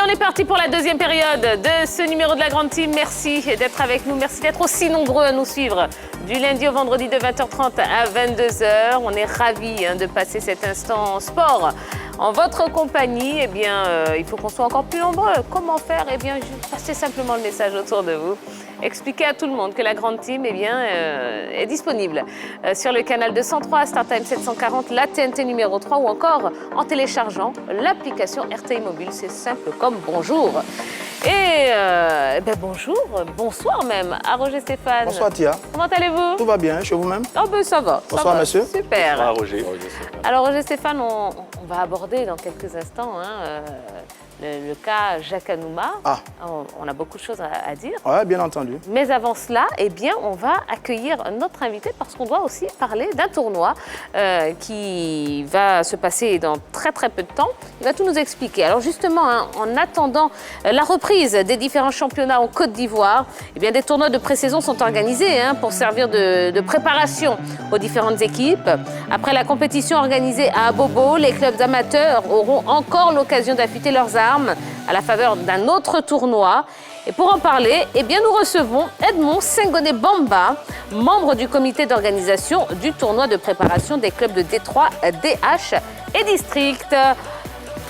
on est parti pour la deuxième période de ce numéro de la Grande Team. Merci d'être avec nous. Merci d'être aussi nombreux à nous suivre du lundi au vendredi de 20h30 à 22h. On est ravis de passer cet instant sport en votre compagnie. Eh bien, il faut qu'on soit encore plus nombreux. Comment faire? Eh bien, passez simplement le message autour de vous. Expliquez à tout le monde que la Grande Team est disponible sur le canal 203, StarTime 740, la TNT numéro 3 ou encore en téléchargeant l'application RTI Mobile. C'est simple comme bonjour. Et bonjour, bonsoir même à Roger Stéphane. Bonsoir Tia. Comment allez-vous? Tout va bien, chez vous-même? Oh ben ça va. Bonsoir monsieur. Super. Bonsoir Roger. Alors Roger Stéphane, on va aborder dans quelques instants le cas Jacques Anouma. Ah. On a beaucoup de choses à dire. Oui, bien entendu. Mais avant cela, eh bien, on va accueillir notre invité parce qu'on doit aussi parler d'un tournoi qui va se passer dans très très peu de temps. Il va tout nous expliquer. Alors justement, en attendant la reprise des différents championnats en Côte d'Ivoire, eh bien, des tournois de pré-saison sont organisés pour servir de préparation aux différentes équipes. Après la compétition organisée à Abobo, les clubs amateurs auront encore l'occasion d'affûter leurs armes à la faveur d'un autre tournoi. Et pour en parler, eh bien, nous recevons Edmond Sengoné Bamba, membre du comité d'organisation du tournoi de préparation des clubs de Détroit, DH et District.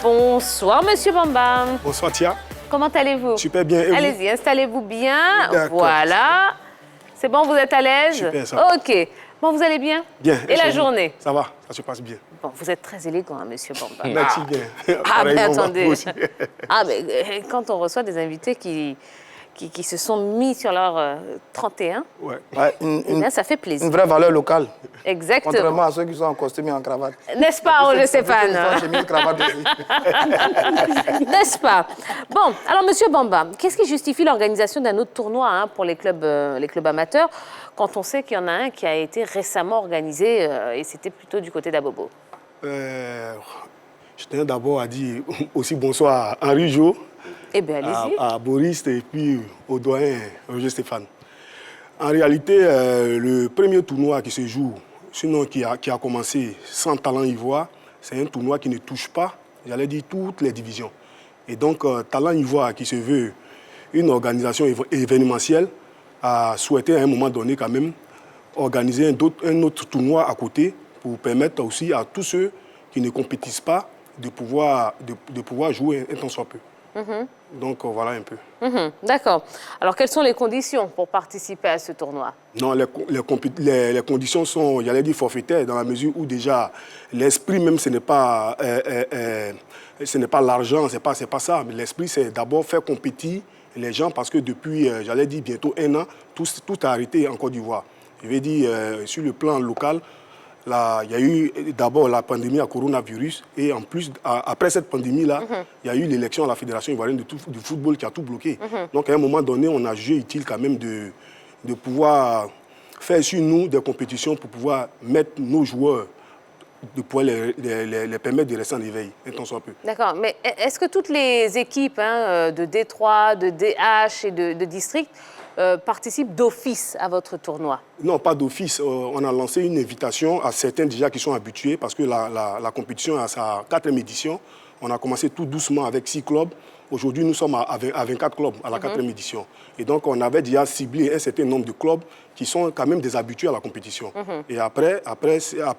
Bonsoir, monsieur Bamba. Bonsoir, Tia. Comment allez-vous? Super bien. Et vous? Allez-y, installez-vous bien. D'accord. Voilà. C'est bon, vous êtes à l'aise? Super, ça va. OK. Bon, vous allez bien? Bien. Et la chez vous? journée? Ça va, ça se passe bien. Bon, vous êtes très élégant, monsieur Bamba. Merci bien. Ah, mais Pareillement, attendez. vous aussi. Ah, mais quand on reçoit des invités qui se sont mis sur leur 31, Ouais. Ouais, eh bien, ça fait plaisir. une vraie valeur locale. Exactement. Contrairement à ceux qui sont en costume et en cravate. N'est-ce pas, Roger Stéphane? J'ai mis une cravate aussi. N'est-ce pas? Bon, alors, monsieur Bamba, qu'est-ce qui justifie l'organisation d'un autre tournoi pour les clubs amateurs quand on sait qu'il y en a un qui a été récemment organisé et c'était plutôt du côté d'Abobo? Je tiens d'abord à dire aussi bonsoir à Henri Jo, Eh bien, allez-y. à Boris et puis au doyen Roger Stéphane. En réalité, le premier tournoi qui se joue, sinon qui a commencé sans Talent Ivoire, c'est un tournoi qui ne touche pas, j'allais dire, toutes les divisions. Et donc, Talent Ivoire, qui se veut une organisation événementielle, a souhaité à un moment donné quand même organiser un autre tournoi à côté pour permettre aussi à tous ceux qui ne compétissent pas de pouvoir jouer un tant soit peu. Donc voilà un peu. D'accord. Alors, quelles sont les conditions pour participer à ce tournoi? Non, les conditions sont, j'allais dire, forfaitaires, dans la mesure où déjà l'esprit même, ce n'est pas l'argent, c'est pas ça. Mais l'esprit, c'est d'abord faire compétir les gens parce que depuis, j'allais dire, bientôt 1 an, tout a arrêté en Côte d'Ivoire. Je veux dire, sur le plan local, là, il y a eu d'abord la pandémie à coronavirus et en plus, après cette pandémie-là, il y a eu l'élection à la Fédération ivoirienne de football qui a tout bloqué. Donc à un moment donné, on a jugé utile quand même de pouvoir faire sur nous des compétitions pour pouvoir mettre nos joueurs, de pouvoir les permettre de rester en éveil, un tant soit peu. D'accord, mais est-ce que toutes les équipes de Détroit, de DH et de District participent d'office à votre tournoi? Non, pas d'office. On a lancé une invitation à certains déjà qui sont habitués parce que la compétition a sa 4e édition. On a commencé tout doucement avec 6 clubs. Aujourd'hui, nous sommes à 24 clubs à la 4e édition. Et donc, on avait déjà ciblé un certain nombre de clubs qui sont quand même des habitués à la compétition. Et après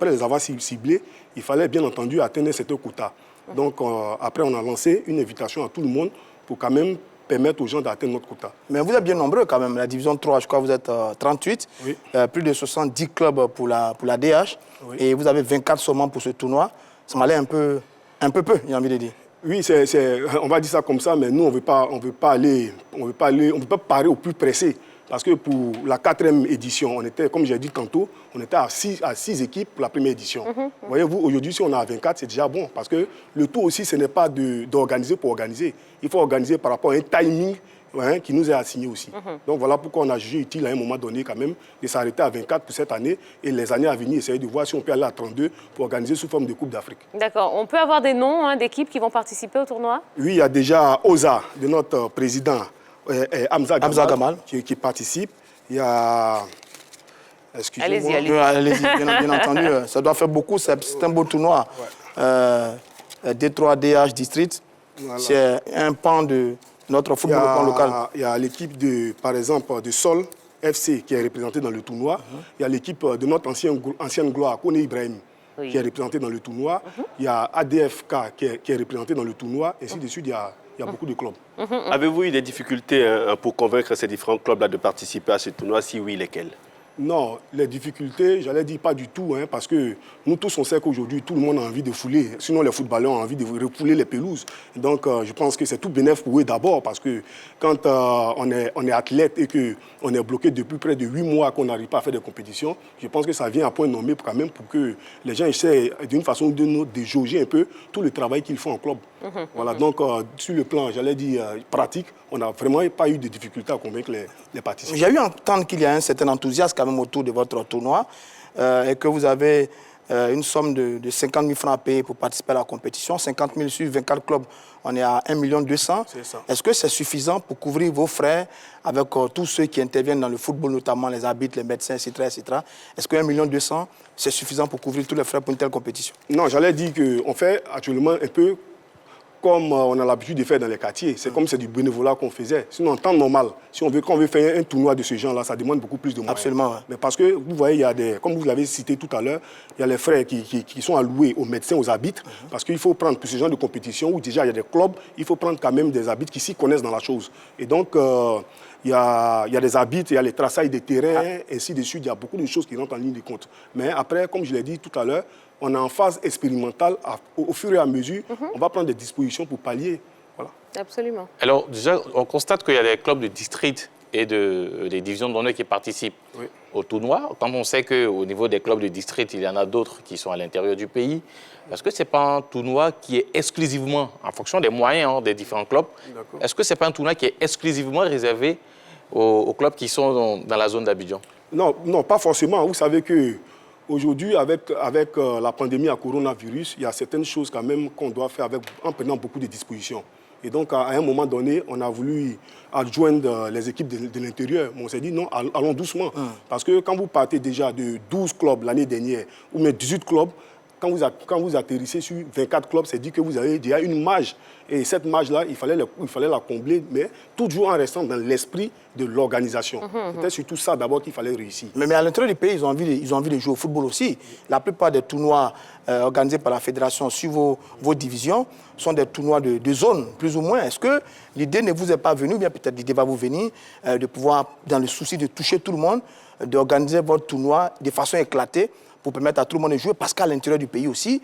les avoir ciblés, il fallait bien entendu atteindre un certain quota. Donc, après, on a lancé une invitation à tout le monde pour quand même permettre aux gens d'atteindre notre quota. Mais vous êtes bien nombreux quand même. La division 3, je crois que vous êtes 38. Oui. Plus de 70 clubs pour la DH. Oui. Et vous avez 24 seulement pour ce tournoi. Ça m'allait un peu peu, j'ai envie de dire. Oui, on va dire ça comme ça, mais nous, on ne veut pas parler au plus pressé. Parce que pour la 4e édition, on était, comme j'ai dit tantôt, on était à 6 équipes pour la première édition. Voyez-vous, aujourd'hui, si on est à 24, c'est déjà bon. Parce que le tout aussi, ce n'est pas d'organiser pour organiser. Il faut organiser par rapport à un timing qui nous est assigné aussi. Donc voilà pourquoi on a jugé utile à un moment donné quand même de s'arrêter à 24 pour cette année et les années à venir, essayer de voir si on peut aller à 32 pour organiser sous forme de Coupe d'Afrique. D'accord. On peut avoir des noms d'équipes qui vont participer au tournoi? Oui, il y a déjà Oza, de notre président, Hamza Gamal, qui participe. Il y a... Allez-y, Allez-y, bien entendu. Ça doit faire beaucoup, c'est un beau tournoi. Ouais. Détroit, DH, District. Voilà. C'est un pan de notre football au plan local. Il y a l'équipe, par exemple, de Sol FC qui est représentée dans le tournoi. Il y a l'équipe de notre ancienne gloire, Kone Ibrahim, Oui. qui est représentée dans le tournoi. Il y a ADFK qui est représentée dans le tournoi. Ainsi de suite, il y a beaucoup de clubs. Avez-vous eu des difficultés pour convaincre ces différents clubs-là de participer à ce tournoi? Si oui, lesquels? Non, les difficultés, j'allais dire pas du tout, parce que nous tous, on sait qu'aujourd'hui, tout le monde a envie de fouler. Sinon, les footballeurs ont envie de refouler les pelouses. Donc, je pense que c'est tout bénéfique pour eux d'abord, parce que quand on est athlète et qu'on est bloqué depuis près de 8 mois qu'on n'arrive pas à faire des compétitions, je pense que ça vient à point nommé quand même pour que les gens essaient d'une façon ou d'une autre de jauger un peu tout le travail qu'ils font en club. Voilà, donc sur le plan, j'allais dire, pratique, on n'a vraiment pas eu de difficultés à convaincre les participants. J'ai eu entendre qu'il y a un certain enthousiasme quand même autour de votre tournoi et que vous avez une somme de 50 000 francs à payer pour participer à la compétition. 50 000 sur 24 clubs, on est à 1 200 000. C'est ça. Est-ce que c'est suffisant pour couvrir vos frais avec tous ceux qui interviennent dans le football, notamment les arbitres, les médecins, etc. etc. Est-ce que 1 200 000, c'est suffisant pour couvrir tous les frais pour une telle compétition? Non, j'allais dire qu'on fait actuellement un peu comme on a l'habitude de faire dans les quartiers. C'est comme c'est du bénévolat qu'on faisait. Sinon, en temps normal, quand on veut faire un tournoi de ce genre-là, ça demande beaucoup plus de moyens. Absolument, ouais. Mais parce que, vous voyez, il y a comme vous l'avez cité tout à l'heure, il y a les frais qui sont alloués aux médecins, aux arbitres, parce qu'il faut prendre pour ce genre de compétition où déjà il y a des clubs, il faut prendre quand même des arbitres qui s'y connaissent dans la chose. Et donc, il y a des arbitres, il y a les traçailles des terrains, ainsi de suite. Il y a beaucoup de choses qui rentrent en ligne de compte. Mais après, comme je l'ai dit tout à l'heure, on est en phase expérimentale. Au fur et à mesure, on va prendre des dispositions pour pallier. Voilà. Absolument. Alors, déjà, on constate qu'il y a des clubs de district et des divisions d'honneur qui participent au tournoi. Quand on sait qu'au niveau des clubs de district, il y en a d'autres qui sont à l'intérieur du pays, est-ce que ce n'est pas un tournoi qui est exclusivement, en fonction des moyens des différents clubs, est-ce que ce n'est pas un tournoi qui est exclusivement réservé aux clubs qui sont dans la zone d'Abidjan? Non, pas forcément. Vous savez qu'aujourd'hui, avec la pandémie à coronavirus, il y a certaines choses quand même qu'on doit faire en prenant beaucoup de dispositions. Et donc, à un moment donné, on a voulu adjoindre les équipes de l'intérieur. On s'est dit, non, allons doucement. Parce que quand vous partez déjà de 12 clubs l'année dernière, ou même 18 clubs, quand vous atterrissez sur 24 clubs, c'est dit que vous avez déjà une marge. Et cette marge-là, il fallait la combler, mais toujours en restant dans l'esprit de l'organisation. C'était surtout ça d'abord qu'il fallait réussir. Mais à l'intérieur du pays, ils ont envie de jouer au football aussi. La plupart des tournois organisés par la fédération sur vos divisions sont des tournois de zone, plus ou moins. Est-ce que l'idée ne vous est pas venue, ou bien peut-être l'idée va vous venir, de pouvoir, dans le souci de toucher tout le monde, d'organiser votre tournoi de façon éclatée pour permettre à tout le monde de jouer, parce qu'à l'intérieur du pays aussi,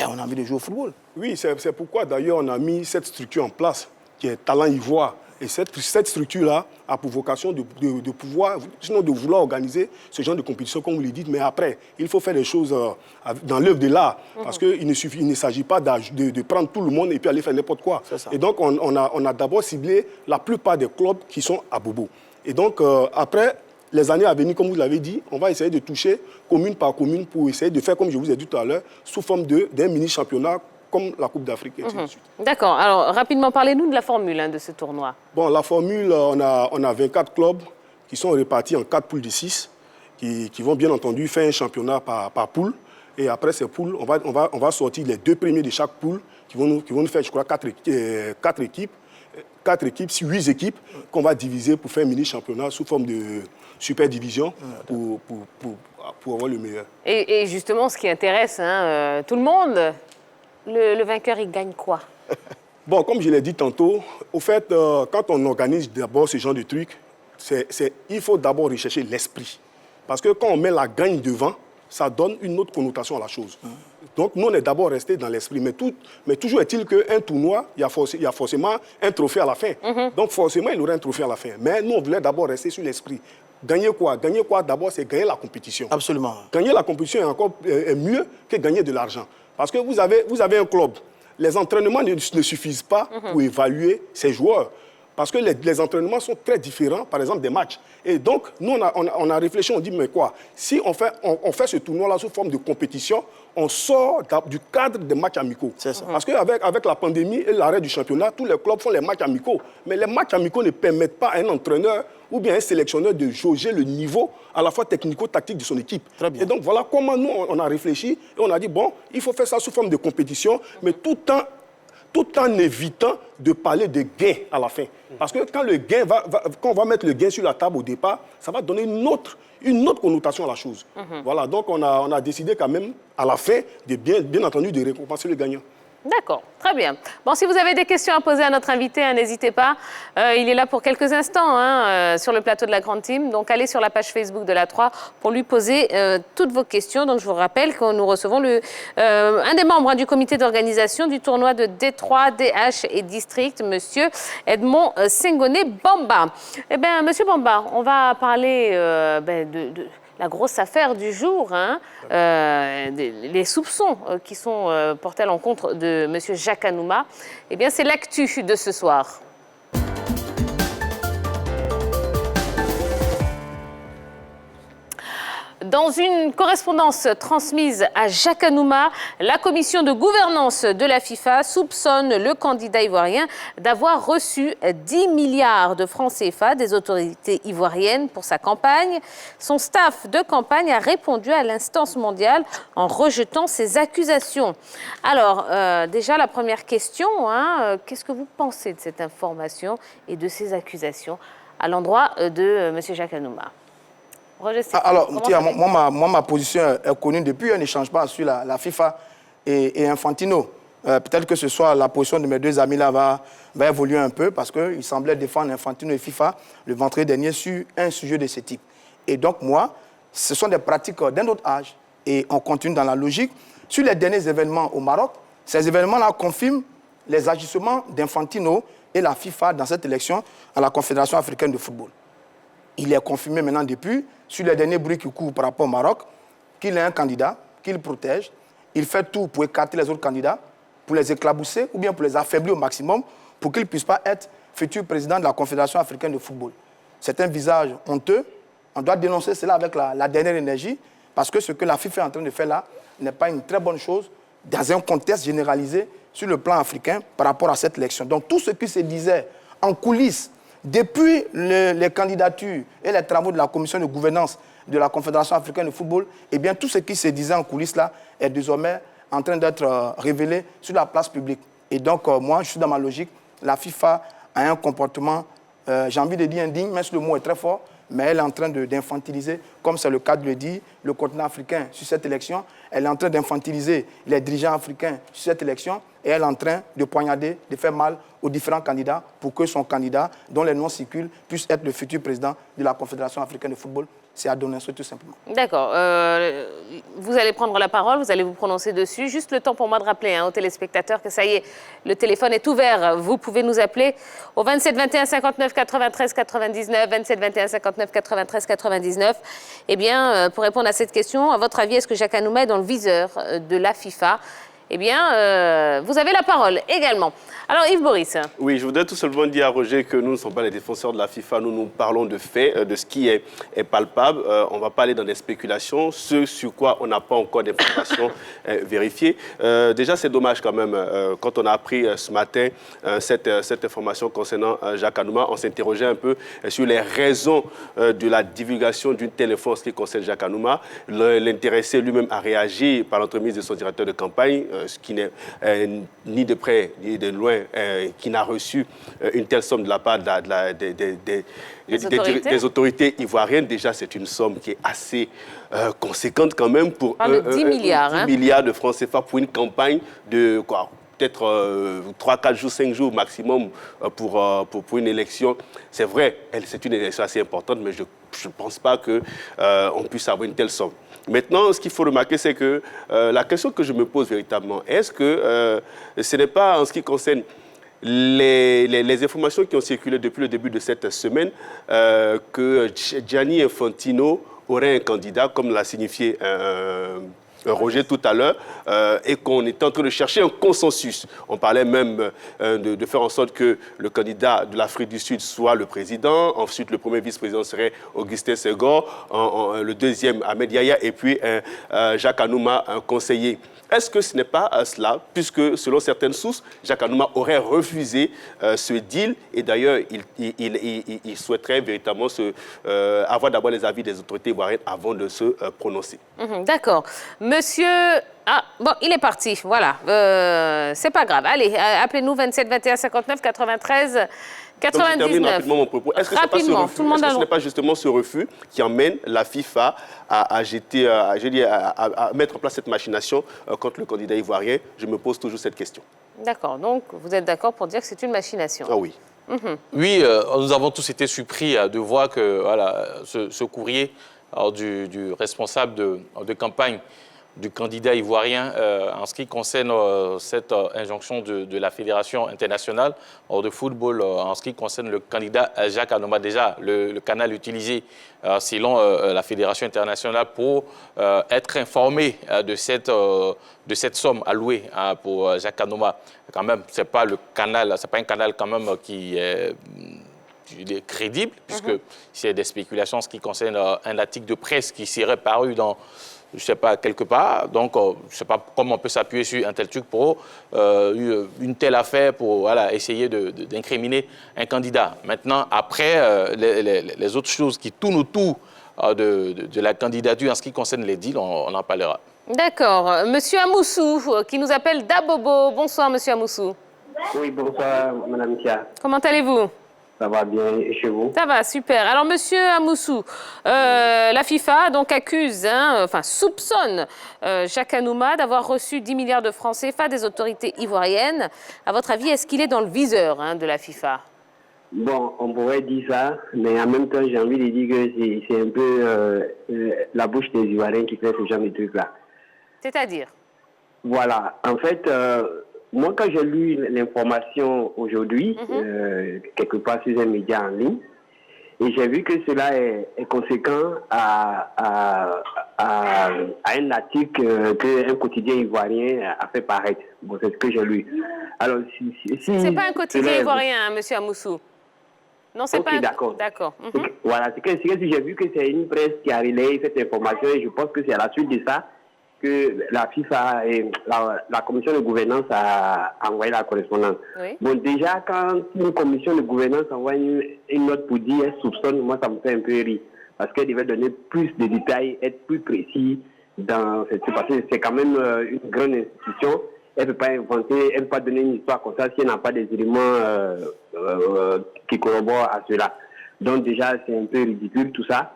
on a envie de jouer au football. Oui, c'est pourquoi d'ailleurs on a mis cette structure en place, qui est Talent Ivoire. Et cette structure-là a pour vocation de pouvoir, sinon de vouloir organiser ce genre de compétition, comme vous le dites, mais après, il faut faire des choses dans l'œuvre de l'art, parce qu'il ne s'agit pas de prendre tout le monde et puis aller faire n'importe quoi. Et donc, on a d'abord ciblé la plupart des clubs qui sont à Bobo. Et donc, après, les années à venir, comme vous l'avez dit, on va essayer de toucher commune par commune pour essayer de faire, comme je vous ai dit tout à l'heure, sous forme d'un mini-championnat comme la Coupe d'Afrique, et ainsi de suite. D'accord. Alors, rapidement, parlez-nous de la formule de ce tournoi. Bon, la formule, on a 24 clubs qui sont répartis en 4 poules de 6, qui vont bien entendu faire un championnat par poule. Et après ces poules, on va sortir les 2 premiers de chaque poule qui vont nous faire, je crois, 4 équipes. 4 équipes, 8 équipes qu'on va diviser pour faire un mini-championnat sous forme de super division pour avoir le meilleur. Et justement, ce qui intéresse tout le monde, le vainqueur, il gagne quoi? Bon, comme je l'ai dit tantôt, au fait, quand on organise d'abord ce genre de trucs, il faut d'abord rechercher l'esprit. Parce que quand on met la gagne devant, ça donne une autre connotation à la chose. Donc, nous, on est d'abord resté dans l'esprit. Mais toujours est-il qu'un tournoi, il y a forcément un trophée à la fin. Donc, forcément, il y aura un trophée à la fin. Mais nous, on voulait d'abord rester sur l'esprit. Gagner quoi? Gagner quoi d'abord, c'est gagner la compétition. Absolument. Gagner la compétition est mieux que gagner de l'argent. Parce que vous avez un club. Les entraînements ne suffisent pas pour évaluer ses joueurs. Parce que les entraînements sont très différents, par exemple, des matchs. Et donc, nous, on a réfléchi, on dit, mais quoi? Si on fait ce tournoi-là sous forme de compétition, on sort du cadre des matchs amicaux. Parce qu'avec la pandémie et l'arrêt du championnat, tous les clubs font les matchs amicaux. Mais les matchs amicaux ne permettent pas à un entraîneur ou bien un sélectionneur de jauger le niveau à la fois technico-tactique de son équipe. Très bien. Et donc, voilà comment nous, on a réfléchi et on a dit, bon, il faut faire ça sous forme de compétition, mais tout en évitant de parler de gain à la fin. Parce que quand quand on va mettre le gain sur la table au départ, ça va donner une autre connotation à la chose. Voilà, donc on a décidé quand même, à la fin, bien entendu, de récompenser le gagnant. D'accord, très bien. Bon, si vous avez des questions à poser à notre invité, n'hésitez pas. Il est là pour quelques instants sur le plateau de la Grande Team. Donc, allez sur la page Facebook de la 3 pour lui poser toutes vos questions. Donc, je vous rappelle que nous recevons un des membres du comité d'organisation du tournoi de D3, DH et District, Monsieur Edmond Sengoné Bamba. Eh bien, Monsieur Bamba, on va parler de la grosse affaire du jour, les soupçons qui sont portés à l'encontre de M. Jacques Anouma. Eh bien, c'est l'actu de ce soir. Dans une correspondance transmise à Jacques Anouma, la commission de gouvernance de la FIFA soupçonne le candidat ivoirien d'avoir reçu 10 milliards de francs CFA des autorités ivoiriennes pour sa campagne. Son staff de campagne a répondu à l'instance mondiale en rejetant ces accusations. Alors, déjà, la première question, qu'est-ce que vous pensez de cette information et de ces accusations à l'endroit de M. Jacques Anouma? Alors, moi, ma position est connue depuis un échangement sur la FIFA et Infantino. Peut-être que ce soit la position de mes deux amis-là va évoluer un peu parce qu'ils semblaient défendre Infantino et FIFA le vendredi dernier sur un sujet de ce type. Et donc, moi, ce sont des pratiques d'un autre âge. Et on continue dans la logique. Sur les derniers événements au Maroc, ces événements-là confirment les agissements d'Infantino et la FIFA dans cette élection à la Confédération africaine de football. Il est confirmé maintenant depuis, sur les derniers bruits qui courent par rapport au Maroc, qu'il est un candidat, qu'il protège. Il fait tout pour écarter les autres candidats, pour les éclabousser ou bien pour les affaiblir au maximum, pour qu'ils ne puissent pas être futurs présidents de la Confédération africaine de football. C'est un visage honteux. On doit dénoncer cela avec la dernière énergie, parce que ce que la FIFA est en train de faire là n'est pas une très bonne chose dans un contexte généralisé sur le plan africain par rapport à cette élection. Donc tout ce qui se disait en coulisses, depuis les candidatures et les travaux de la commission de gouvernance de la Confédération africaine de football, eh bien, tout ce qui se disait en coulisses là est désormais en train d'être révélé sur la place publique. Et donc, moi, je suis dans ma logique. La FIFA a un comportement, j'ai envie de dire indigne, même si le mot est très fort, mais elle est en train d'infantiliser, comme c'est le cas de le dire, le continent africain sur cette élection. Elle est en train d'infantiliser les dirigeants africains sur cette élection et elle est en train de poignarder, de faire mal aux différents candidats pour que son candidat, dont les noms circulent, puisse être le futur président de la Confédération africaine de football. C'est à donner tout simplement. D'accord. Vous allez prendre la parole, vous allez vous prononcer dessus. Juste le temps pour moi de rappeler aux téléspectateurs que ça y est, le téléphone est ouvert. Vous pouvez nous appeler au 27 21 59 93 99, 27 21 59 93 99. Eh bien, pour répondre à cette question, à votre avis, est-ce que Jacques Anouma est dans le viseur de la FIFA ? Eh bien, vous avez la parole également. Alors, Yves Boris. Oui, je voudrais tout simplement dire à Roger que nous ne sommes pas les défenseurs de la FIFA. Nous parlons de faits, de ce qui est palpable. On ne va pas aller dans des spéculations, ce sur quoi on n'a pas encore d'informations vérifiées. Déjà, c'est dommage quand même. Quand on a appris ce matin cette information concernant Jacques Anouma, on s'interrogeait un peu sur les raisons de la divulgation d'une telle info en ce qui concerne Jacques Anouma. L'intéressé lui-même a réagi par l'entremise de son directeur de campagne, ce qui n'est ni de près ni de loin, qui n'a reçu une telle somme de la part des autorités ivoiriennes. Déjà, c'est une somme qui est assez conséquente quand même pour 10 milliards, 10 milliards de francs CFA pour une campagne de quoi, peut-être 3, 4 jours, 5 jours maximum pour une élection. C'est vrai, c'est une élection assez importante, mais je ne pense pas qu'on puisse avoir une telle somme. Maintenant, ce qu'il faut remarquer, c'est que la question que je me pose véritablement, est-ce que ce n'est pas en ce qui concerne les informations qui ont circulé depuis le début de cette semaine que Gianni Infantino aurait un candidat, comme l'a signifié Roger tout à l'heure, et qu'on est en train de chercher un consensus. On parlait même de faire en sorte que le candidat de l'Afrique du Sud soit le président, ensuite le premier vice-président serait Augustin Senghor, le deuxième Ahmed Yahya, et puis Jacques Anouma, un conseiller. Est-ce que ce n'est pas cela, puisque selon certaines sources, Jacques Anouma aurait refusé ce deal, et d'ailleurs il souhaiterait véritablement avoir d'abord les avis des autorités ivoiriennes avant de se prononcer. D'accord. monsieur... Ah, bon, il est parti, voilà. C'est pas grave. Allez, appelez-nous 27 21 59 93 Donc, je termine 99. rapidement mon propos. Est-ce que ce n'est pas justement ce refus qui emmène la FIFA à mettre en place cette machination contre le candidat ivoirien? Je me pose toujours cette question. D'accord, donc vous êtes d'accord pour dire que c'est une machination? Ah oui. Oui, nous avons tous été surpris de voir que voilà, ce courrier du responsable de campagne du candidat ivoirien en ce qui concerne cette injonction de la Fédération internationale de football en ce qui concerne le candidat Jacques Anouma. Déjà, le canal utilisé selon la Fédération internationale pour être informé de cette somme allouée pour Jacques Anouma. Quand même, c'est pas un canal quand même qui est crédible, puisque c'est des spéculations en ce qui concerne un article de presse qui serait paru dans, je ne sais pas, quelque part. Donc, je ne sais pas comment on peut s'appuyer sur un tel truc pour une telle affaire, pour voilà, essayer d'incriminer un candidat. Maintenant, après, les autres choses qui tournent autour de la candidature en ce qui concerne les deals, on en parlera. D'accord. Monsieur Amoussou, qui nous appelle Dabobo. Bonsoir, monsieur Amoussou. Oui, bonsoir, madame Kia. Comment allez-vous? Ça va bien, et chez vous? Ça va, super. Alors, monsieur Amoussou, la FIFA donc accuse, soupçonne Jacques Anouma d'avoir reçu 10 milliards de francs CFA des autorités ivoiriennes. À votre avis, est-ce qu'il est dans le viseur de la FIFA? Bon, on pourrait dire ça, mais en même temps, j'ai envie de dire que c'est un peu la bouche des Ivoiriens qui fait ce genre de trucs-là. C'est-à-dire? Voilà. En fait, moi, quand j'ai lu l'information aujourd'hui, quelque part sur un média en ligne, et j'ai vu que cela est conséquent à un article qu'un quotidien ivoirien a fait paraître. Bon, c'est ce que j'ai lu. Alors, c'est pas un quotidien ivoirien, monsieur Amoussou. Non, c'est pas d'accord. D'accord. Voilà, c'est que j'ai vu que c'est une presse qui a relayé cette information et je pense que c'est à la suite de ça que la FIFA et la commission de gouvernance a envoyé la correspondance. Oui. Bon, déjà, quand une commission de gouvernance envoie une note pour dire elle soupçonne, moi, ça me fait un peu rire. Parce qu'elle devait donner plus de détails, être plus précis dans cette... Parce que c'est quand même une grande institution. Elle ne peut pas inventer, elle ne peut pas donner une histoire comme ça si elle n'a pas des éléments qui corroborent à cela. Donc déjà, c'est un peu ridicule tout ça.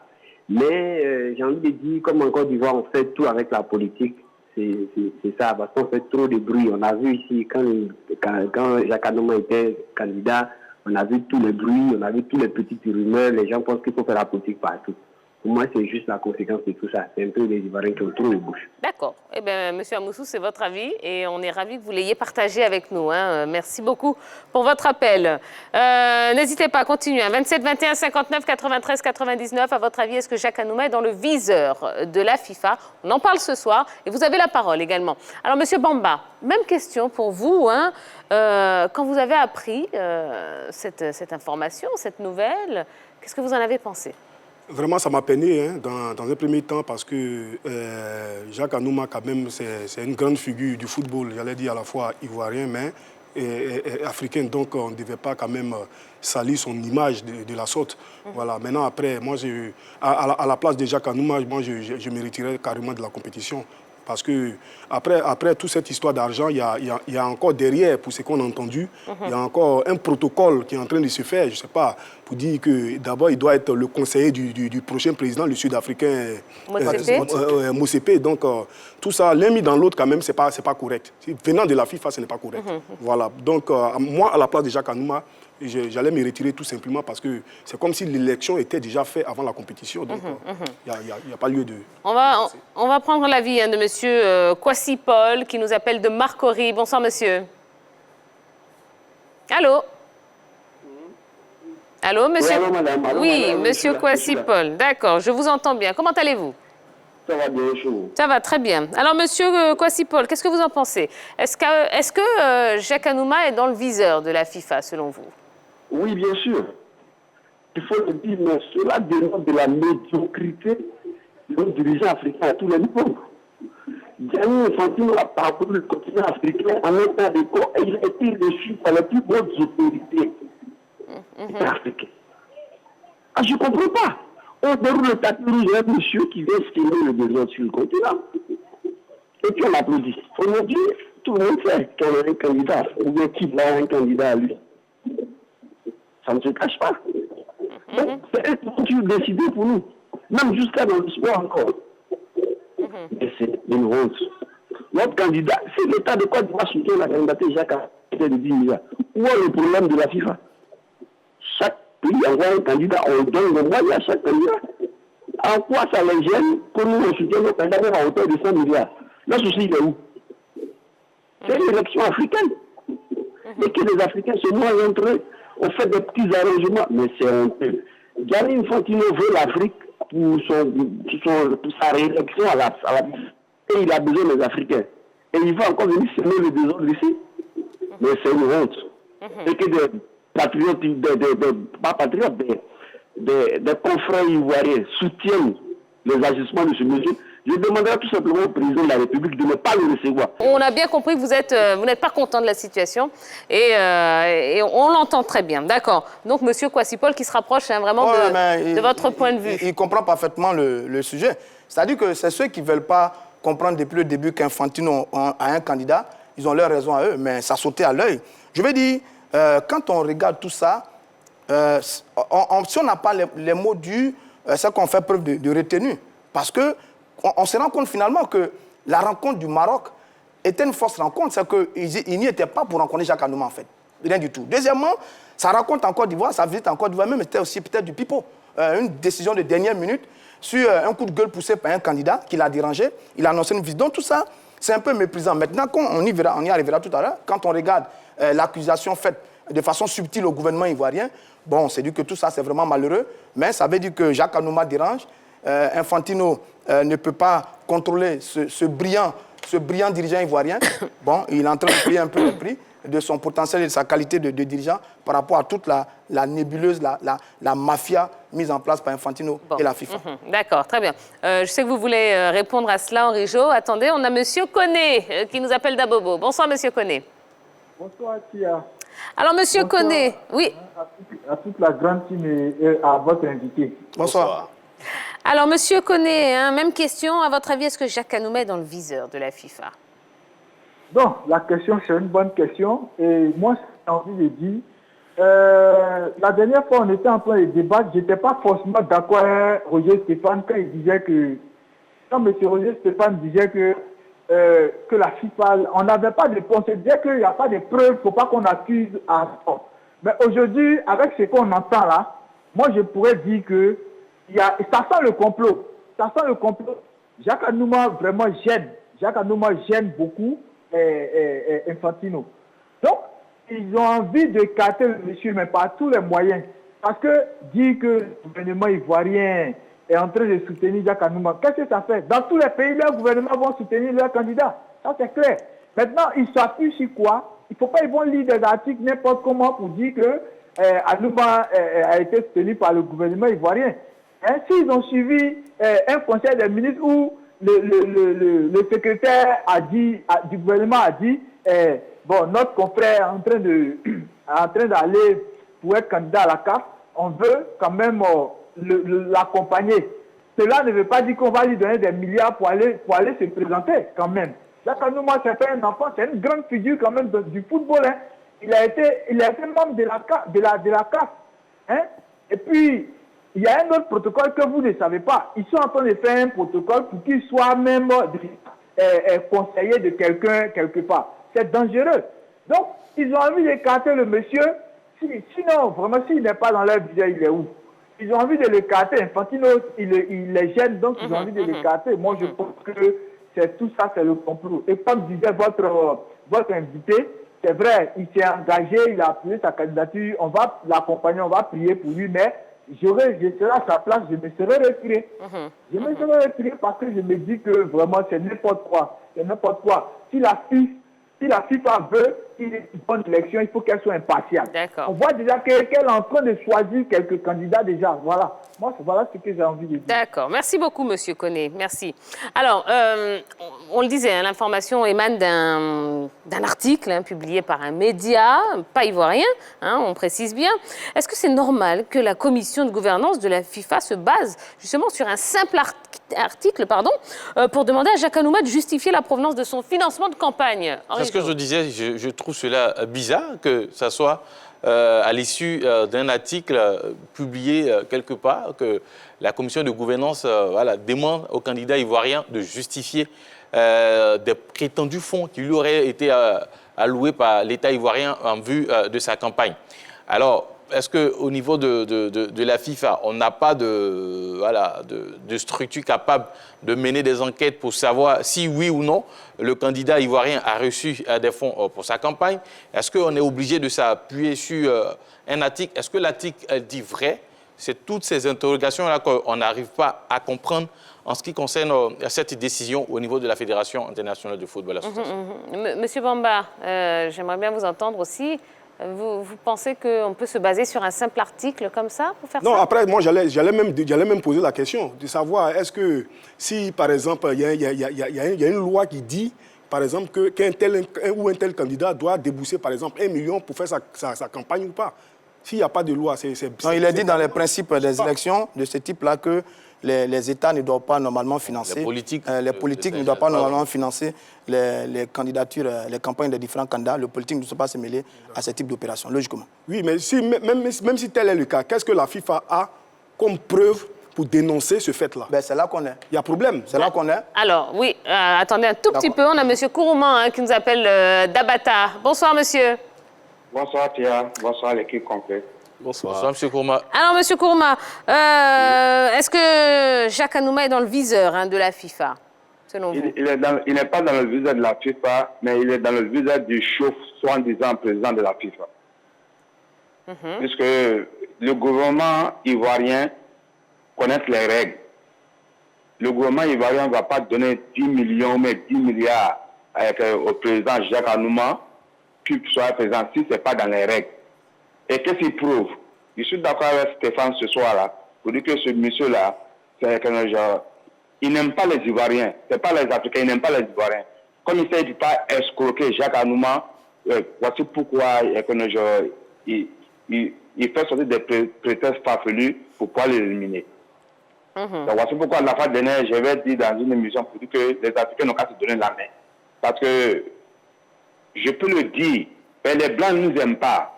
Mais j'ai envie de dire, comme en Côte d'Ivoire, on fait tout avec la politique. C'est ça, parce qu'on fait trop de bruit. On a vu ici, quand Jacques Anouma était candidat, on a vu tous les bruits, on a vu tous les petites rumeurs. Les gens pensent qu'il faut faire la politique partout. Pour moi, c'est juste la conséquence de tout ça. C'est un peu les Ivoiriens qui ont trop de bouche. D'accord. Eh bien, monsieur Amoussou, c'est votre avis et on est ravis que vous l'ayez partagé avec nous. Merci beaucoup pour votre appel. N'hésitez pas à continuer. 27 21 59 93 99. À votre avis, est-ce que Jacques Anouma est dans le viseur de la FIFA? On en parle ce soir et vous avez la parole également. Alors, monsieur Bamba, même question pour vous. Quand vous avez appris cette information, cette nouvelle, qu'est-ce que vous en avez pensé? Vraiment, ça m'a peiné dans un premier temps parce que Jacques Anouma, quand même, c'est une grande figure du football, j'allais dire à la fois ivoirien, mais africain. Donc, on ne devait pas quand même salir son image de la sorte. Voilà. Maintenant, après, moi, à la place de Jacques Anouma, moi, je me retirais carrément de la compétition. Parce que après toute cette histoire d'argent, il y a encore derrière, pour ce qu'on a entendu, il y a encore un protocole qui est en train de se faire, je ne sais pas, pour dire que d'abord, il doit être le conseiller du prochain président, le Sud-Africain Motsepe. Donc, tout ça, l'un mis dans l'autre, quand même, ce n'est pas correct. Venant de la FIFA, ce n'est pas correct. Voilà. Donc, moi, à la place de Jacques Anouma, j'allais me retirer tout simplement parce que c'est comme si l'élection était déjà faite avant la compétition. Donc, il n'y a pas lieu de... On va prendre l'avis de monsieur Kwasi Paul qui nous appelle de Marcory. Bonsoir, monsieur. Allô? Allô, monsieur? Oui, allô, madame. Allô, oui, madame, monsieur Kwasi Paul. D'accord, je vous entends bien. Comment allez-vous? Ça va bien, chez vous? Ça va très bien. Alors, monsieur Kwasi Paul, qu'est-ce que vous en pensez? Est-ce que Jacques Anouma est dans le viseur de la FIFA, selon vous? Oui, bien sûr. Il faut le dire, mais cela dénote de la médiocrité de nos dirigeants africains à tous les niveaux. Gianni Infantino a parcouru le continent africain en même temps de corps et il a été reçu par les plus bonnes autorités africaines. Ah, je ne comprends pas. On déroule le tapis rouge, un monsieur qui vient signer le besoin sur le continent. Et puis on applaudit. Aujourd'hui, tout le monde sait qu'on a un candidat, ou bien qu'il a un candidat à lui. Ça ne se cache pas. Donc, c'est eux qui ont dû décider pour nous. Même jusqu'à dans le sport encore. Et c'est une honte. Notre candidat, c'est l'État de Côte d'Ivoire soutient la candidature Jacques de 10 milliards. Où est le problème de la FIFA? Chaque pays envoie un candidat, on donne le moyen à chaque candidat. En quoi ça les gêne que nous on soutienne nos candidats à hauteur de 100 milliards? Là, ceci, il est où? C'est une élection africaine. Et que les Africains se noient entre eux. On fait des petits arrangements, mais c'est honteux. Gianni Infantino veut l'Afrique pour sa réélection à la et il a besoin des Africains. Et il va encore venir semer le désordre ici. Mais c'est une honte. Et que des patriotes, pas patriotes, des confrères ivoiriens soutiennent les agissements de ce monsieur. Je demanderai tout simplement au président de la République de ne pas le recevoir. On a bien compris que vous n'êtes pas content de la situation et on l'entend très bien. D'accord. Donc, M. Kwasi Paul qui se rapproche vraiment de votre point de vue. Il comprend parfaitement le sujet. C'est-à-dire que c'est ceux qui ne veulent pas comprendre depuis le début qu'Infantino a un candidat. Ils ont leur raison à eux, mais ça sautait à l'œil. Je veux dire, quand on regarde tout ça, si on n'a pas les mots durs, c'est qu'on fait preuve de retenue. Parce que on se rend compte finalement que la rencontre du Maroc était une fausse rencontre. C'est qu'ils n'y étaient pas pour rencontrer Jacques Anouma, en fait. Rien du tout. Deuxièmement, sa rencontre en Côte d'Ivoire, sa visite en Côte d'Ivoire même, était aussi peut-être du pipeau. Une décision de dernière minute sur un coup de gueule poussé par un candidat qui l'a dérangé. Il a annoncé une visite. Donc tout ça, c'est un peu méprisant. Maintenant, on y arrivera tout à l'heure. Quand on regarde l'accusation faite de façon subtile au gouvernement ivoirien, bon, on s'est dit que tout ça, c'est vraiment malheureux. Mais ça veut dire que Jacques Anouma dérange. Infantino ne peut pas contrôler ce brillant dirigeant ivoirien. Bon, il est en train de payer un peu le prix de son potentiel et de sa qualité de dirigeant par rapport à toute la nébuleuse, la mafia mise en place par Infantino et la FIFA. D'accord, très bien. Je sais que vous voulez répondre à cela, Henri Jo. Attendez, on a M. Koné qui nous appelle d'Abobo. Bonsoir, M. Koné. Bonsoir, Tia. Alors, M. Koné, oui. À toute la grande team et à votre invité. Bonsoir. Alors, M. Koné, même question. À votre avis, est-ce que Jacques Anouma est dans le viseur de la FIFA? Donc, la question, c'est une bonne question. Et moi, j'ai envie de dire, la dernière fois, on était en train de débattre, je n'étais pas forcément d'accord avec Roger Stéphane quand il disait que... Quand M. Roger Stéphane disait que la FIFA, on n'avait pas de... On se disait qu'il n'y a pas de preuves, il ne faut pas qu'on accuse à tort. Mais aujourd'hui, avec ce qu'on entend là, moi, je pourrais dire que ça sent le complot. Ça sent le complot. Jacques Anouma vraiment gêne. Jacques Anouma gêne beaucoup Infantino. Donc, ils ont envie de écarter le monsieur, mais par tous les moyens. Parce que dire que le gouvernement ivoirien est en train de soutenir Jacques Anouma, qu'est-ce que ça fait? Dans tous les pays, les gouvernements vont soutenir leurs candidats. Ça, c'est clair. Maintenant, ils s'appuient sur quoi? Il ne faut pas ils vont lire des articles n'importe comment pour dire que Anouma a été soutenu par le gouvernement ivoirien. S'ils ont suivi un conseil des ministres où le secrétaire du gouvernement a dit bon, notre confrère est en train d'aller pour être candidat à la CAF, on veut quand même l'accompagner. Cela ne veut pas dire qu'on va lui donner des milliards pour aller se présenter quand même. Jacques Anouma, c'est pas un enfant, c'est une grande figure quand même du football. Hein. Il a été membre de la CAF. Hein. Et puis, il y a un autre protocole que vous ne savez pas. Ils sont en train de faire un protocole pour qu'il soit même conseiller de quelqu'un quelque part. C'est dangereux. Donc, ils ont envie d'écarter le monsieur. Sinon, vraiment, s'il n'est pas dans leur budget, il est où? Ils ont envie de l'écarter. Infantino, il les gêne, donc ils ont envie de l'écarter. Moi, je pense que tout ça, c'est le complot. Et comme disait votre invité, c'est vrai, il s'est engagé, il a appuyé sa candidature, on va l'accompagner, on va prier pour lui, mais je serai à sa place, je me serais retiré. Je me serais retiré parce que je me dis que vraiment c'est n'importe quoi. C'est n'importe quoi. Si la FIFA veut qu'il y ait une bonne élection, il faut qu'elle soit impartiale. D'accord. On voit déjà qu'elle est en train de choisir quelques candidats déjà. Voilà. Moi, voilà ce que j'ai envie de dire. D'accord. Merci beaucoup, Monsieur Koné. Merci. Alors, on le disait, hein, l'information émane d'un article publié par un média, pas ivoirien, hein, on précise bien. Est-ce que c'est normal que la commission de gouvernance de la FIFA se base justement sur un simple article pour demander à Jacques Anouma de justifier la provenance de son financement de campagne? C'est ce que je disais, je trouve cela bizarre que ça soit à l'issue d'un article publié quelque part, que la commission de gouvernance demande aux candidats ivoiriens de justifier des prétendus fonds qui lui auraient été alloués par l'État ivoirien en vue de sa campagne. Alors, est-ce qu'au niveau de la FIFA, on n'a pas de structure capable de mener des enquêtes pour savoir si oui ou non le candidat ivoirien a reçu des fonds pour sa campagne? Est-ce qu'on est obligé de s'appuyer sur un article? Est-ce que l'article dit vrai? C'est toutes ces interrogations-là qu'on n'arrive pas à comprendre en ce qui concerne cette décision au niveau de la Fédération internationale de football association. Monsieur Bamba, j'aimerais bien vous entendre aussi. Vous pensez qu'on peut se baser sur un simple article comme ça pour faire ça? Non, après, moi, j'allais même poser la question de savoir, est-ce que si, par exemple, il y a une loi qui dit, par exemple, qu'un tel candidat doit débourser, par exemple, 1 million pour faire sa campagne ou pas? S'il n'y a pas de loi, c'est... Non, il est dit dans les principes des élections de ce type-là que les États ne doivent pas normalement financer... Les politiques ne doivent pas normalement financer les candidatures, les campagnes des différents candidats. Le politique ne doit pas se mêler à ce type d'opération, logiquement. Oui, mais même si tel est le cas, qu'est-ce que la FIFA a comme preuve pour dénoncer ce fait-là? Ben, c'est là qu'on est. Il y a problème, c'est là qu'on est. Alors, oui, attendez un tout petit peu. On a M. Kourouman qui nous appelle d'Abata. Bonsoir, monsieur. Bonsoir, Tia. Bonsoir, l'équipe complète. Bonsoir, M. Kourma. Alors, M. Kourma, est-ce que Jacques Anouma est dans le viseur de la FIFA, selon vous? Il n'est pas dans le viseur de la FIFA, mais il est dans le viseur du chef, soi-disant président de la FIFA. Puisque le gouvernement ivoirien connaît les règles. Le gouvernement ivoirien ne va pas donner 10 millions, mais 10 milliards au président Jacques Anouma, qu'il soit président, si ce n'est pas dans les règles. Et qu'est-ce qu'il prouve? Je suis d'accord avec Stéphane ce soir-là, pour dire que ce monsieur-là, il n'aime pas les Ivoiriens. Ce n'est pas les Africains, il n'aime pas les Ivoiriens. Comme il ne sait pas escroquer Jacques Anouma, voici pourquoi il fait sortir des prétextes farfelus pour pouvoir l'éliminer. Donc voici pourquoi la fois dernière, j'avais dit dans une émission pour dire que les Africains n'ont qu'à se donner la main. Parce que, je peux le dire, mais les Blancs ne nous aiment pas.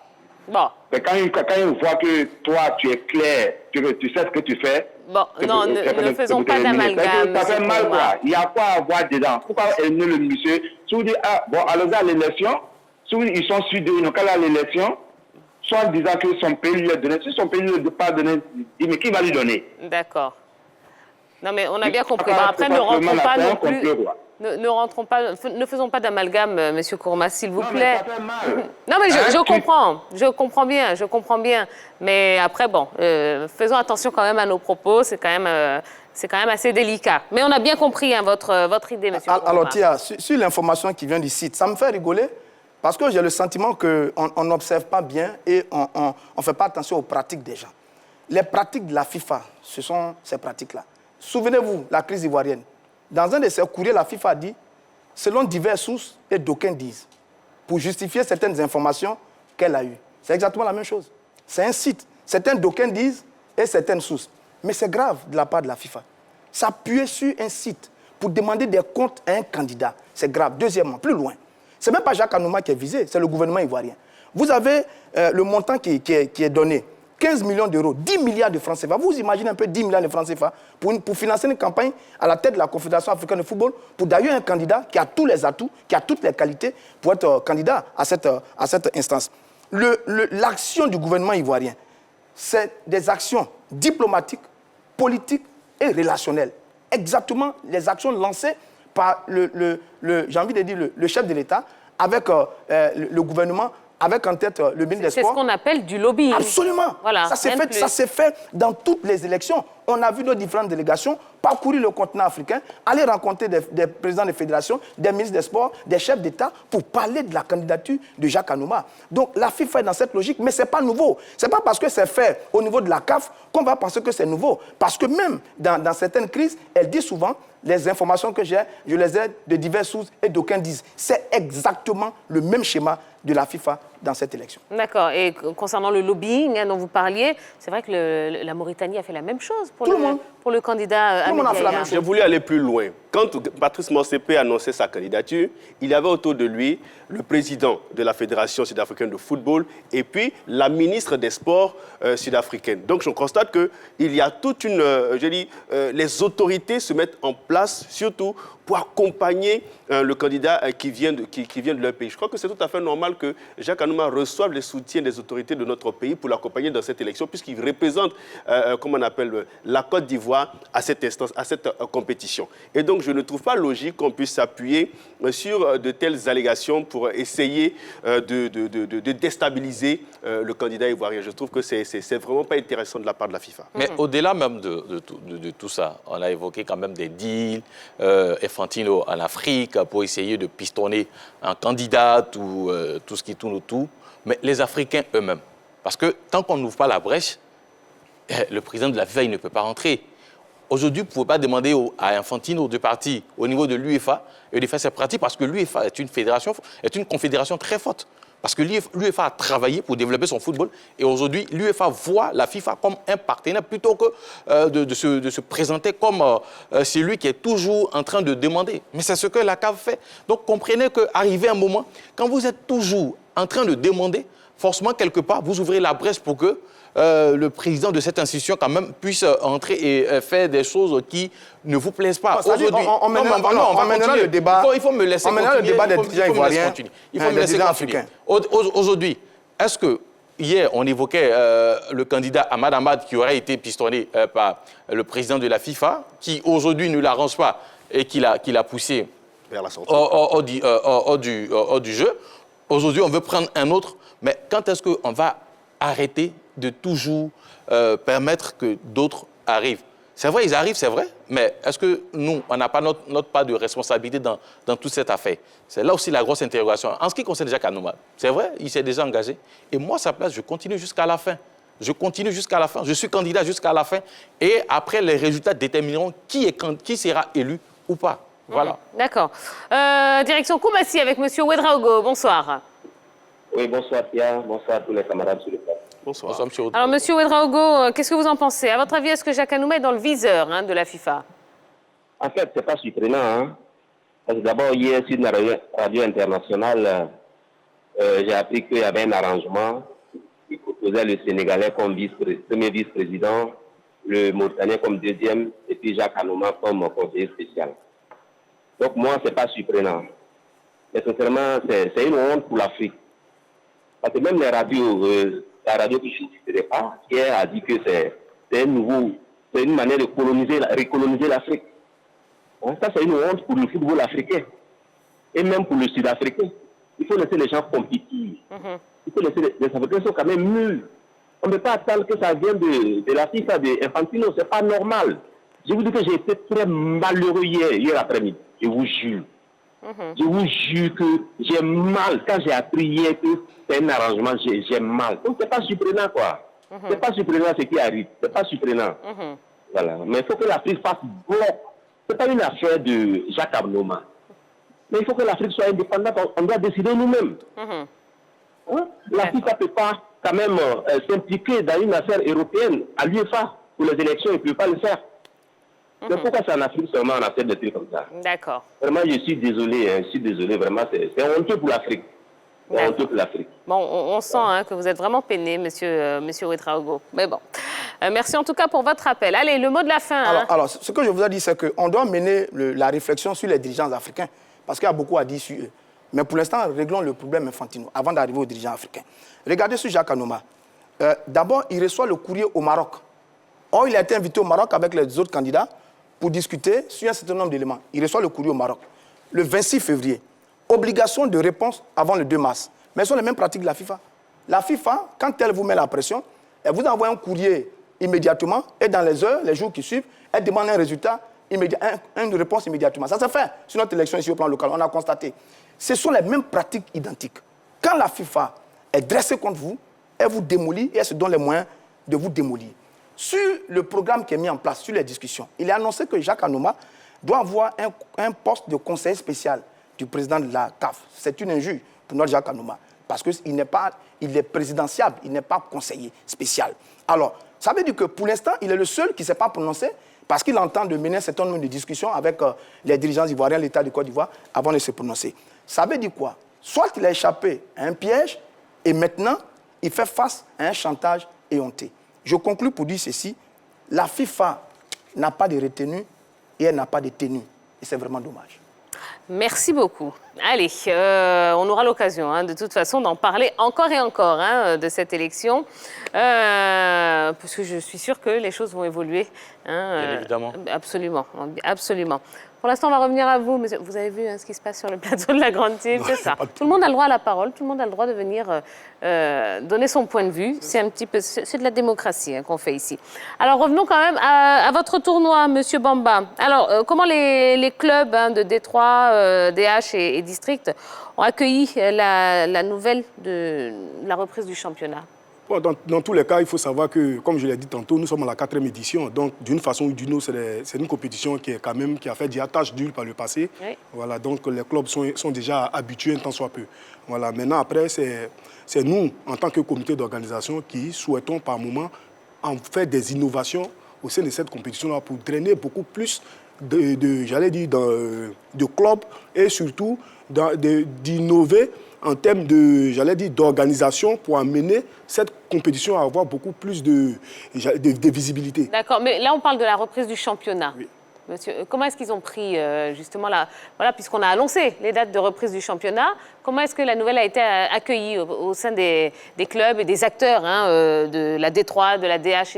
Bon. Mais quand ils voient que toi, tu es clair, tu sais ce que tu fais... Bon, non, ne faisons pas d'amalgame. Ça fait mal, quoi. Il y a quoi à voir dedans? Pourquoi éliminer le monsieur? Si vous dites, ah, bon, allons à l'élection, si ils sont suivis, ils n'ont qu'à aller à l'élection, soit en disant que son pays lui a donné. Si son pays ne lui a pas donné, mais qui va lui donner? D'accord. Non, mais on a bien compris. Bon, après, ne rentrons pas non plus... Ne faisons pas d'amalgame, M. Kourma, s'il vous plaît. Mais ça fait mal. Non, mais je comprends bien. Mais après, bon, faisons attention quand même à nos propos, c'est quand même assez délicat. Mais on a bien compris votre idée, M. Kourma. Alors, Tia, sur l'information qui vient du site, ça me fait rigoler parce que j'ai le sentiment qu'on n'observe pas bien et on ne fait pas attention aux pratiques des gens. Les pratiques de la FIFA, ce sont ces pratiques-là. Souvenez-vous, la crise ivoirienne. Dans un de ses courriers, la FIFA a dit, selon diverses sources, et d'aucuns disent, pour justifier certaines informations qu'elle a eues. C'est exactement la même chose. C'est un site. Certains d'aucuns disent et certaines sources. Mais c'est grave de la part de la FIFA. S'appuyer sur un site pour demander des comptes à un candidat, c'est grave. Deuxièmement, plus loin, ce n'est même pas Jacques Anouma qui est visé, c'est le gouvernement ivoirien. Vous avez le montant qui est donné. 15 millions d'euros, 10 milliards de francs CFA. Vous imaginez un peu 10 milliards de francs CFA pour financer une campagne à la tête de la Confédération africaine de football, pour d'ailleurs un candidat qui a tous les atouts, qui a toutes les qualités pour être candidat à cette instance. L'action du gouvernement ivoirien, c'est des actions diplomatiques, politiques et relationnelles. Exactement les actions lancées par j'ai envie de dire, le chef de l'État avec le gouvernement avec en tête le ministre des Sports. C'est ce qu'on appelle du lobbying. Absolument. Voilà, ça s'est fait dans toutes les élections. On a vu nos différentes délégations parcourir le continent africain, aller rencontrer des présidents de fédérations, des ministres des Sports, des chefs d'État pour parler de la candidature de Jacques Anouma. Donc la FIFA est dans cette logique, mais ce n'est pas nouveau. Ce n'est pas parce que c'est fait au niveau de la CAF qu'on va penser que c'est nouveau. Parce que même dans certaines crises, elle dit souvent, les informations que j'ai, je les ai de diverses sources et d'aucuns disent. C'est exactement le même schéma de la FIFA dans cette élection. D'accord. Et concernant le lobbying dont vous parliez, c'est vrai que la Mauritanie a fait la même chose pour le candidat Ahmed Yahya. J'ai voulu aller plus loin. Quand Patrice Motsepe annonçait sa candidature, il y avait autour de lui le président de la Fédération sud-africaine de football et puis la ministre des Sports sud-africaine. Donc je constate qu'il y a toute une... les autorités se mettent en place, surtout pour accompagner le candidat qui vient de leur pays. Je crois que c'est tout à fait normal que Jacques Anouma reçoive les soutiens des autorités de notre pays pour l'accompagner dans cette élection, puisqu'il représente, comment on appelle, la Côte d'Ivoire à cette instance, à cette compétition. Et donc, je ne trouve pas logique qu'on puisse s'appuyer sur de telles allégations pour essayer de déstabiliser le candidat ivoirien. Je trouve que c'est vraiment pas intéressant de la part de la FIFA. Mais au-delà même de tout ça, on a évoqué quand même des deals, Infantino en Afrique pour essayer de pistonner un candidat ou tout ce qui tourne autour, mais les Africains eux-mêmes. Parce que tant qu'on n'ouvre pas la brèche, le président de la FIFA, il ne peut pas rentrer. Aujourd'hui, vous ne pouvez pas demander à Infantino de partir au niveau de l'UEFA et de faire ses pratiques parce que l'UEFA est une confédération très forte. Parce que l'UEFA a travaillé pour développer son football et aujourd'hui, l'UEFA voit la FIFA comme un partenaire plutôt que de se présenter comme celui qui est toujours en train de demander. Mais c'est ce que la CAF fait. Donc comprenez qu'arrivé un moment, quand vous êtes toujours en train de demander, forcément, quelque part, vous ouvrez la brèche pour que le président de cette institution quand même puisse entrer et faire des choses qui ne vous plaisent pas. Aujourd'hui, on mènera le débat. Il faut me laisser continuer. Le débat des dirigeants ivoiriens. Il faut me laisser continuer. Aujourd'hui, est-ce que hier, on évoquait le candidat Ahmad Ahmad qui aurait été pistonné par le président de la FIFA, qui aujourd'hui ne l'arrange pas et qui l'a poussé vers la sortie hors du jeu. Aujourd'hui, on veut prendre un autre. Mais quand est-ce qu'on va arrêter de toujours permettre que d'autres arrivent? C'est vrai, ils arrivent, c'est vrai, mais est-ce que nous, on n'a pas notre part de responsabilité dans toute cette affaire? C'est là aussi la grosse interrogation. En ce qui concerne Jacques Anouma, c'est vrai, il s'est déjà engagé. Et moi, à sa place, je continue jusqu'à la fin. Je continue jusqu'à la fin. Je suis candidat jusqu'à la fin. Et après, les résultats détermineront qui sera élu ou pas. Voilà. D'accord. Direction Koumassi avec M. Ouedraogo. Bonsoir. Oui, bonsoir Pierre, bonsoir à tous les camarades sur le plateau. Bonsoir, M. Ouedraogo. Alors, M. Ouedraogo, qu'est-ce que vous en pensez? À votre avis, est-ce que Jacques Anouma est dans le viseur de la FIFA? En fait, ce n'est pas surprenant. Hein? Parce que d'abord, hier, sur une radio internationale, j'ai appris qu'il y avait un arrangement qui proposait le Sénégalais comme premier vice-président, le Mauritanien comme deuxième, et puis Jacques Anouma comme conseiller spécial. Donc, moi, ce n'est pas surprenant. Mais sincèrement, c'est une honte pour l'Afrique. Parce que même les radios, la radio qui ne sais pas, hier a dit que c'est une manière de recoloniser l'Afrique. Bon, ça, c'est une honte pour le football africain. Et même pour le Sud-Africain. Il faut laisser les gens compétir. Il faut laisser les Africains sont quand même nuls. On ne peut pas attendre que ça vienne de la FIFA, de Infantino. Ce n'est pas normal. Je vous dis que j'ai été très malheureux hier après-midi. Je vous jure. Je vous jure que j'ai mal. Quand j'ai appris hier que c'est un arrangement, j'ai mal. Donc, ce n'est pas surprenant, quoi. Ce n'est pas surprenant ce qui arrive. Ce n'est pas surprenant. Voilà. Mais il faut que l'Afrique fasse bloc. Ce n'est pas une affaire de Jacques Anouma. Mais il faut que l'Afrique soit indépendante. On doit décider nous-mêmes. La FIFA ne peut pas quand même s'impliquer dans une affaire européenne à l'UEFA pour les élections. Il ne peut pas le faire. Mais pourquoi c'est en Afrique seulement on accepte des trucs comme ça? D'accord. Vraiment, je suis désolé, vraiment, c'est honteux pour l'Afrique. C'est honteux pour l'Afrique. Bon, on sent que vous êtes vraiment peiné, monsieur Ouedraogo. Mais bon, merci en tout cas pour votre appel. Allez, le mot de la fin. Alors, ce que je vous ai dit, c'est qu'on doit mener la réflexion sur les dirigeants africains, parce qu'il y a beaucoup à dire sur eux. Mais pour l'instant, réglons le problème Infantino, avant d'arriver aux dirigeants africains. Regardez sur Jacques Anouma. D'abord, il reçoit le courrier au Maroc. Or, il a été invité au Maroc avec les autres candidats pour discuter sur un certain nombre d'éléments. Il reçoit le courrier au Maroc. Le 26 février, obligation de réponse avant le 2 mars. Mais ce sont les mêmes pratiques de la FIFA. La FIFA, quand elle vous met la pression, elle vous envoie un courrier immédiatement et dans les heures, les jours qui suivent, elle demande un résultat immédiat, une réponse immédiatement. Ça se fait sur notre élection ici au plan local, on a constaté. Ce sont les mêmes pratiques identiques. Quand la FIFA est dressée contre vous, elle vous démolit et elle se donne les moyens de vous démolir. Sur le programme qui est mis en place, sur les discussions, il est annoncé que Jacques Anouma doit avoir un poste de conseiller spécial du président de la CAF. C'est une injure pour notre Jacques Anouma, parce qu'il est présidentiable, il n'est pas conseiller spécial. Alors, ça veut dire que pour l'instant, il est le seul qui ne s'est pas prononcé, parce qu'il entend de mener un certain nombre de discussions avec les dirigeants ivoiriens, l'État de Côte d'Ivoire, avant de se prononcer. Ça veut dire quoi? Soit il a échappé à un piège, et maintenant, il fait face à un chantage éhonté. Je conclue pour dire ceci, la FIFA n'a pas de retenue et elle n'a pas de tenue. Et c'est vraiment dommage. Merci beaucoup. Allez, on aura l'occasion de toute façon d'en parler encore et encore de cette élection, parce que je suis sûre que les choses vont évoluer. Bien évidemment. Absolument, absolument. Pour l'instant, on va revenir à vous. Mais vous avez vu ce qui se passe sur le plateau de la Grande Team, c'est ça. Tout le monde a le droit à la parole, tout le monde a le droit de venir donner son point de vue. C'est un petit peu, c'est de la démocratie qu'on fait ici. Alors revenons quand même à votre tournoi, Monsieur Bamba. Alors comment les clubs de Détroit, DH et District ont accueilli la nouvelle de la reprise du championnat? Dans tous les cas, il faut savoir que, comme je l'ai dit tantôt, nous sommes à la 4e édition. Donc, d'une façon ou d'une autre, c'est une compétition qui a fait déjà tâche d'huile par le passé. Oui. Voilà, donc les clubs sont déjà habitués un tant soit peu. Voilà, maintenant, après, c'est nous, en tant que comité d'organisation, qui souhaitons par moment en faire des innovations au sein de cette compétition-là pour drainer beaucoup plus de clubs et surtout d'innover en termes d'organisation pour amener cette compétition à avoir beaucoup plus de visibilité. D'accord, mais là on parle de la reprise du championnat. Oui. Monsieur, comment est-ce qu'ils ont pris justement voilà, puisqu'on a annoncé les dates de reprise du championnat, comment est-ce que la nouvelle a été accueillie au sein des clubs et des acteurs de la D3, de la DH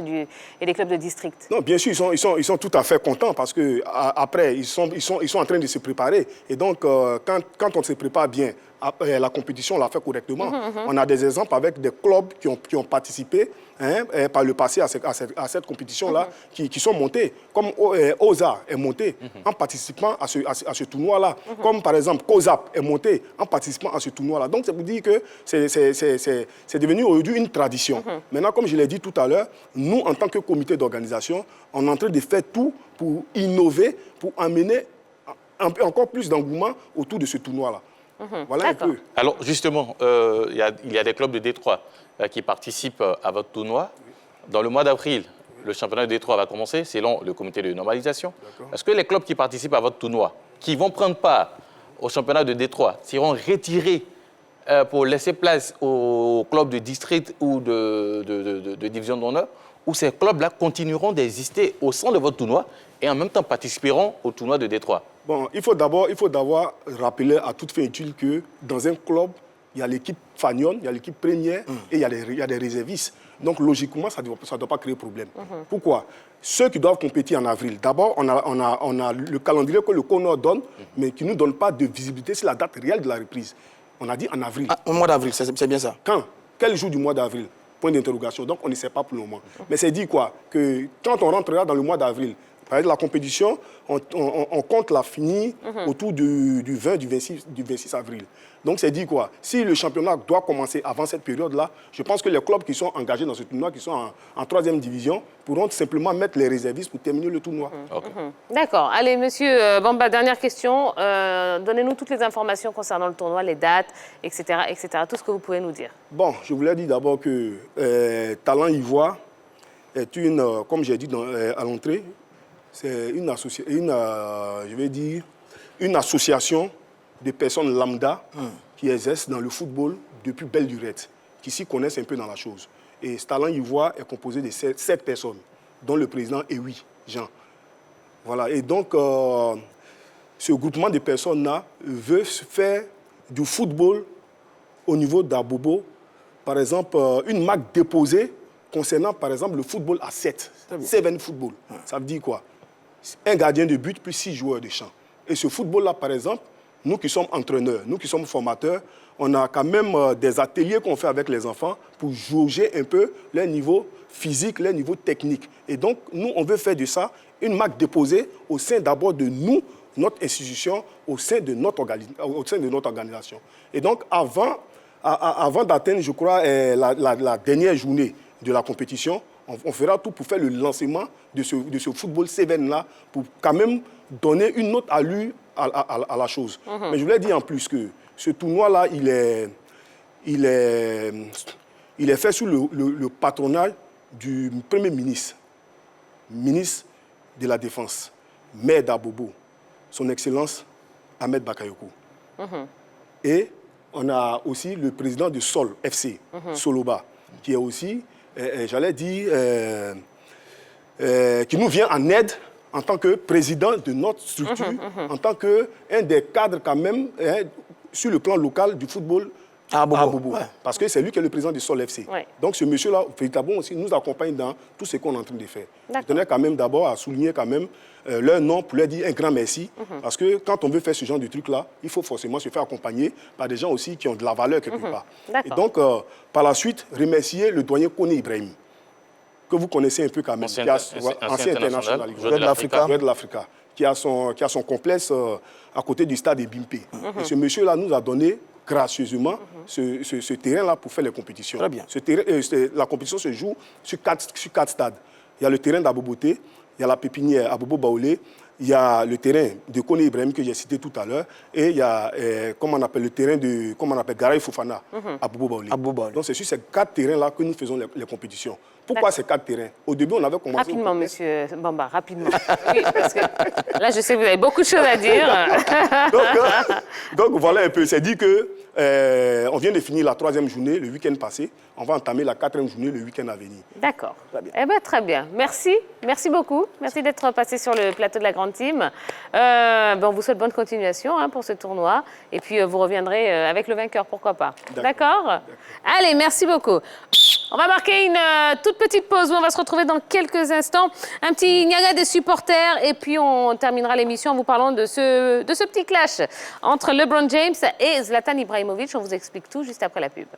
et des clubs de district? Non, bien sûr, ils sont tout à fait contents parce que après ils sont en train de se préparer et donc quand on se prépare bien, la compétition on l'a fait correctement. On a des exemples avec des clubs qui ont participé par le passé à cette compétition-là, qui sont montés, comme OSA est monté en participant à ce tournoi-là, comme par exemple COSAP est monté en participant à ce tournoi-là. Donc, ça veut dire que c'est devenu aujourd'hui une tradition. Maintenant, comme je l'ai dit tout à l'heure, nous, en tant que comité d'organisation, on est en train de faire tout pour innover, pour amener encore plus d'engouement autour de ce tournoi-là. Voilà un peu. Alors, justement, il y a des clubs de Détroit qui participent à votre tournoi. Dans le mois d'avril, le championnat de Détroit va commencer, selon le comité de normalisation. Est-ce que les clubs qui participent à votre tournoi, qui vont prendre part au championnat de Détroit, seront retirés pour laisser place aux clubs de district ou de division d'honneur, ou ces clubs-là continueront d'exister au sein de votre tournoi et en même temps participeront au tournoi de Détroit? Bon, il faut d'abord rappeler à toute fin utile que dans un club, il y a l'équipe fanion, il y a l'équipe première et il y a des réservistes. Donc, logiquement, ça ne doit pas créer problème. Pourquoi? Ceux qui doivent compétir en avril, d'abord, on a le calendrier que le CONOR donne, mais qui ne nous donne pas de visibilité sur la date réelle de la reprise. On a dit en avril. Ah, au mois d'avril, c'est bien ça. Quand? Quel jour du mois d'avril? Point d'interrogation. Donc, on ne sait pas pour le moment. Mais c'est dit quoi? Que quand on rentrera dans le mois d'avril, par exemple, la compétition, on compte la finir autour du 20, du 26 avril. Donc, c'est dit quoi? Si le championnat doit commencer avant cette période-là, je pense que les clubs qui sont engagés dans ce tournoi, qui sont en 3e division, pourront simplement mettre les réservistes pour terminer le tournoi. D'accord. Allez, monsieur Bamba, dernière question. Donnez-nous toutes les informations concernant le tournoi, les dates, etc., tout ce que vous pouvez nous dire. Bon, je voulais dire d'abord que Talent Ivoire est comme j'ai dit à l'entrée, c'est une association de personnes lambda qui exercent dans le football depuis belle lurette, qui s'y connaissent un peu dans la chose. Et ce Talent Ivoire est composé de 7 personnes, dont le président Ewi Jean. Voilà. Et donc, ce groupement de personnes-là veut faire du football au niveau d'Abobo. Par exemple, une marque déposée concernant, par exemple, le football à 7. 7 football. Ça veut dire quoi? Un gardien de but plus 6 joueurs de champ. Et ce football-là, par exemple, nous qui sommes entraîneurs, nous qui sommes formateurs, on a quand même des ateliers qu'on fait avec les enfants pour jauger un peu leur niveau physique, leur niveau technique. Et donc, nous, on veut faire de ça une marque déposée au sein d'abord de nous, notre institution, au sein de notre organisation. Et donc, avant d'atteindre, je crois, la dernière journée de la compétition, on fera tout pour faire le lancement de ce football Seven-là, pour quand même donner une autre allure à la chose. Mais je voulais dire en plus que ce tournoi-là, il est fait sous le patronage du Premier ministre de la Défense, maire d'Abobo, son Excellence Ahmed Bakayoko. Et on a aussi le président de Sol FC, Soloba, qui est aussi, j'allais dire, qui nous vient en aide en tant que président de notre structure, en tant qu'un des cadres quand même, sur le plan local du football à Abobo. Ouais. Parce que c'est lui qui est le président du Sol FC. Ouais. Donc ce monsieur-là, véritablement aussi, nous accompagne dans tout ce qu'on est en train de faire. Je tenais quand même d'abord à souligner quand même leur nom pour leur dire un grand merci. Parce que quand on veut faire ce genre de truc-là, il faut forcément se faire accompagner par des gens aussi qui ont de la valeur quelque part. Et donc, par la suite, remercier le doyen Koné Ibrahim, que vous connaissez un peu quand même, ancien international, joueur de l'Africa, qui a son complexe à côté du stade de Bimpe. Et ce monsieur-là nous a donné gracieusement ce terrain-là pour faire les compétitions. Très bien. La compétition se joue sur quatre stades. Il y a le terrain d'Aboboté, il y a la pépinière Abobo Baolé, il y a le terrain de Koné Ibrahim que j'ai cité tout à l'heure, et il y a, comment on appelle, le terrain de, Garaï Fofana, Abobo Baolé. Donc c'est sur ces 4 terrains-là que nous faisons les compétitions. Pourquoi ces 4 terrains? Au début, on avait commencé... Rapidement, monsieur Bamba, rapidement. Oui, parce que là, je sais que vous avez beaucoup de choses à dire. donc voilà un peu. C'est dit que on vient de finir la 3e journée le week-end passé. On va entamer la 4e journée le week-end à venir. D'accord. Eh bien, très bien. Merci. Merci beaucoup. Merci d'être passé sur le plateau de la Grande Team. On vous souhaite bonne continuation pour ce tournoi. Et puis, vous reviendrez avec le vainqueur, pourquoi pas. D'accord. Allez, merci beaucoup. On va marquer une toute petite pause où on va se retrouver dans quelques instants. Un petit gnaga des supporters et puis on terminera l'émission en vous parlant de ce petit clash entre LeBron James et Zlatan Ibrahimovic. On vous explique tout juste après la pub.